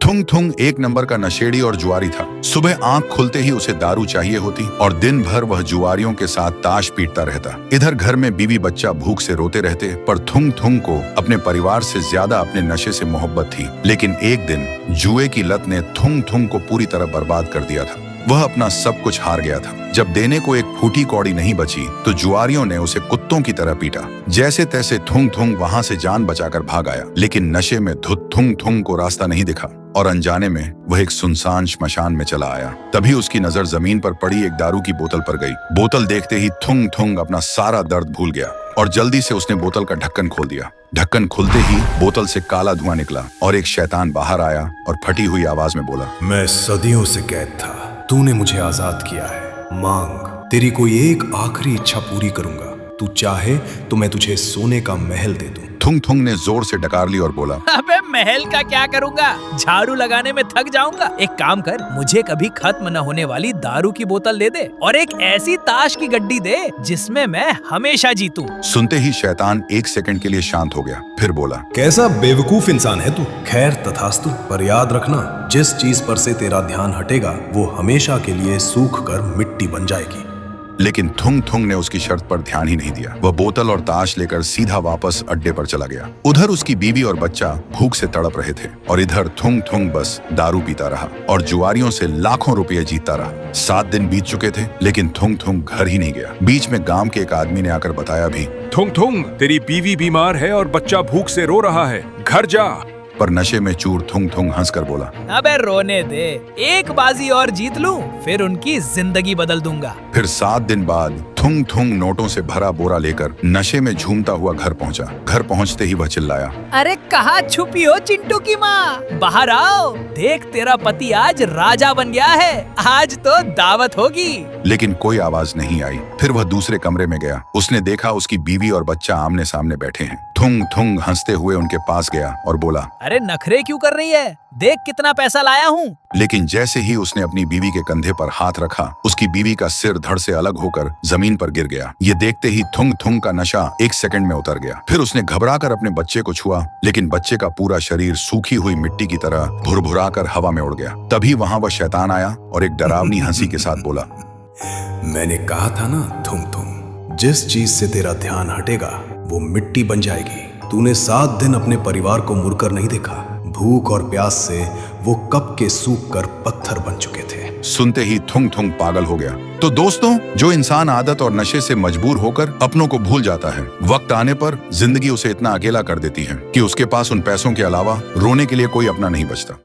थुंग थुंग एक नंबर का नशेड़ी और जुआरी था। सुबह आंख खुलते ही उसे दारू चाहिए होती और दिन भर वह जुआरियों के साथ ताश पीटता रहता। इधर घर में बीवी बच्चा भूख से रोते रहते, पर थुंग थुंग को अपने परिवार से ज्यादा अपने नशे से मोहब्बत थी। लेकिन एक दिन जुए की लत ने थुंग थुंग को पूरी तरह बर्बाद कर दिया था। वह अपना सब कुछ हार गया था। जब देने को एक फूटी कौड़ी नहीं बची तो जुआरियों ने उसे कुत्तों की तरह पीटा। जैसे तैसे थुंग थुंग वहां से जान बचाकर भाग आया, लेकिन नशे में धुत थुंग थुंग को रास्ता नहीं दिखा और अनजाने में वह एक सुनसान श्मशान में चला आया। तभी उसकी नजर जमीन पर पड़ी एक दारू की बोतल पर गई। बोतल देखते ही थुंग थुंग अपना सारा दर्द भूल गया और जल्दी से उसने बोतल का ढक्कन खोल दिया। ढक्कन खुलते ही बोतल से काला धुआं निकला और एक शैतान बाहर आया और फटी हुई आवाज में बोला, मैं सदियों से कैद था, तूने मुझे आजाद किया है। मांग, तेरी कोई एक आखिरी इच्छा पूरी करूंगा। तू चाहे तो मैं तुझे सोने का महल दे दूं। थुंग थुंग ने जोर से डकार ली और बोला, अबे महल का क्या करूंगा, झाड़ू लगाने में थक जाऊंगा। एक काम कर, मुझे कभी खत्म न होने वाली दारू की बोतल दे दे और एक ऐसी ताश की गड्डी दे जिसमें मैं हमेशा जीतूं। सुनते ही शैतान एक सेकंड के लिए शांत हो गया, फिर बोला, कैसा बेवकूफ इंसान है तू। खैर तथास्तु, पर याद रखना, जिस चीज पर से तेरा ध्यान हटेगा वो हमेशा के लिए सूख कर मिट्टी बन जाएगी। लेकिन थुंग थुंग ने उसकी शर्त पर ध्यान ही नहीं दिया। वह बोतल और ताश लेकर सीधा वापस अड्डे पर चला गया। उधर उसकी बीवी और बच्चा भूख से तड़प रहे थे और इधर थुंग थुंग बस दारू पीता रहा और जुआरियों से लाखों रुपए जीतता रहा। 7 दिन बीत चुके थे, लेकिन थुंग थुंग घर ही नहीं गया। बीच में गांव के एक आदमी ने आकर बताया भी, थुंग थुंग, तेरी बीवी बीमार है और बच्चा भूख से रो रहा है, घर जा। पर नशे में चूर थुंग थुंग हंसकर बोला, अबे रोने दे, एक बाजी और जीत लूं, फिर उनकी जिंदगी बदल दूंगा। फिर 7 दिन बाद थुंग थुंग नोटों से भरा बोरा लेकर नशे में झूमता हुआ घर पहुंचा। घर पहुंचते ही वह चिल्लाया, अरे कहाँ छुपी हो चिंटू की माँ, बाहर आओ, देख तेरा पति आज राजा बन गया है, आज तो दावत होगी। लेकिन कोई आवाज नहीं आई। फिर वह दूसरे कमरे में गया। उसने देखा उसकी बीवी और बच्चा आमने सामने बैठे हैं। थुंग थुंग हंसते हुए उनके पास गया और बोला, अरे नखरे क्यों कर रही है, देख कितना पैसा लाया हूँ। लेकिन जैसे ही उसने अपनी बीवी के कंधे पर हाथ रखा, उसकी बीवी का सिर धड़ से अलग होकर जमीन पर गिर गया। ये देखते ही थुंग थुंग का नशा 1 सेकंड में उतर गया। फिर उसने घबराकर अपने बच्चे को छुआ, लेकिन बच्चे का पूरा शरीर सूखी हुई मिट्टी की तरह भुरभुराकर हवा में उड़ गया। तभी वहां वह शैतान आया और एक डरावनी हंसी के साथ बोला, मैंने कहा था ना थुंग थुंग, जिस चीज से तेरा ध्यान हटेगा वो मिट्टी बन जाएगी। तूने 7 दिन अपने परिवार को मुड़कर नहीं देखा। भूख और प्यास से वो कब के सूख कर पत्थर बन चुके थे। सुनते ही थुंग थुंग पागल हो गया। तो दोस्तों, जो इंसान आदत और नशे से मजबूर होकर अपनों को भूल जाता है, वक्त आने पर जिंदगी उसे इतना अकेला कर देती है कि उसके पास उन पैसों के अलावा रोने के लिए कोई अपना नहीं बचता।